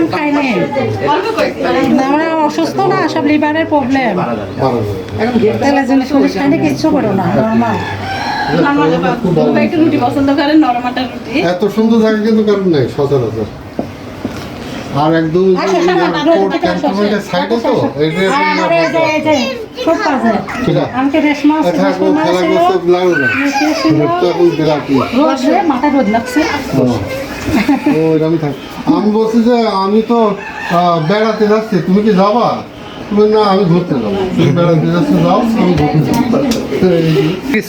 Medicine খাই নাই, আমরা অসুস্থ না, সব লিভারের প্রবলেম। তেলের জিনিস ফলিস খাইলে কিচ্ছু করো না, নর্মাল। একটু রুটি পছন্দ করেন, নরম আটার রুটি। এত সুন্দর জায়গা কিন্তু কারণ নেই সচরাচর। আর একদম ক্যান্টনমেন্টের সাইডে তো খুব কাজে আমাকে রেশমা এখন বিরাটি মাথা রোদ লাগছে। ওইরকম থাকে। আমি বলছি যে আমি তো বেড়াতে যাচ্ছি, তুমি কি যাবা? তুমি না, আমি ঘুরতে যাবো। তুমি বেড়াতে যাচ্ছি, যাও, আমি ঘুরতে যাবো।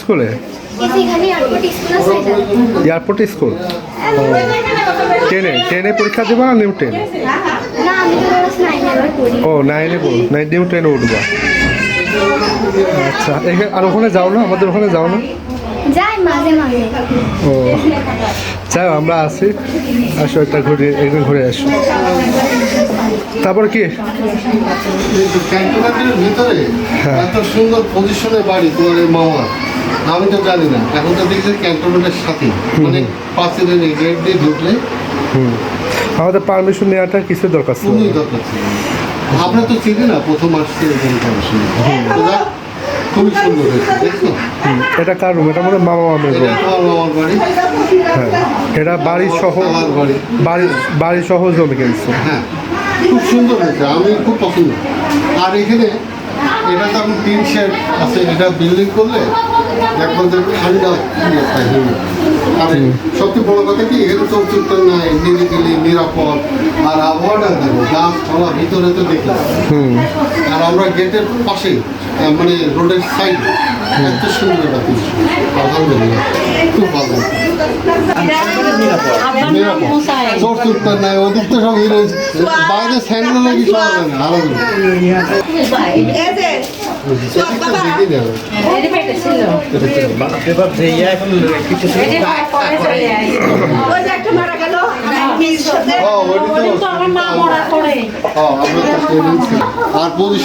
স্কুলে এয়ারপোর্ট স্কুল টেনে পরীক্ষা দেবা না নিউ টেন? ও 9-এ পড়ো, 9 নিউ 10-এ উঠবা। আচ্ছা, আর ওখানে যাও না, আমাদের ওখানে যাও না? যাই মাঝে মাঝে। ও যাও, আমরা আসি, আসো একটা ঘুরে, একদিন ঘুরে আসো। তারপর কি ক্যান্টনমেন্টের ভিতরে এত সুন্দর পজিশনে বাড়ি তোমার এই মামা, আমি তো জানি না। এখন তো দেখছি ক্যান্টনমেন্টের সাথে, মানে পাঁচিলের এই গেট দিয়ে ঢুকলে আমাদের পারমিশন নেওয়াটা কিছু দরকার ছিল। কোনোই দরকার ছিল না। আমরা তো চিনি না, প্রথম আসছে এখানে পারমিশন। খুবই সুন্দর হয়েছে, দেখছো? এটা কার রুম? এটা মানে মামা মামের এটা রুম। তোমার মামার বাড়ি। হ্যাঁ, এটা বাড়ি সহ, আমার বাড়ি। বাড়ি সহ জমি কিনছে। হ্যাঁ, খুব সুন্দর হয়েছে, আমি খুব পছন্দ। আর এখানে এটা তো এখন টিন শেড আছে, এটা বিল্ডিং করলে একবার ঠান্ডা থাকে। আর সবচেয়ে বড় কথা কি, এখানে তো চুক্তি নাই, নিরিবিলি, নিরাপদ। আর আবহাওয়াটা দেখো, গাছপালা ভিতরে তো দেখলাম। আর আমরা গেটের পাশে, মানে রোডের সাইড, এত সুন্দর একটা পিস। আলহামদুলিল্লাহ, খুব ভালো। নিরাপদ, চোর চুক্তার নাই, ওদিক তো সব হিরো। বাইরে স্যান্ডেল নাকি সব হয় না, আলাদা। আর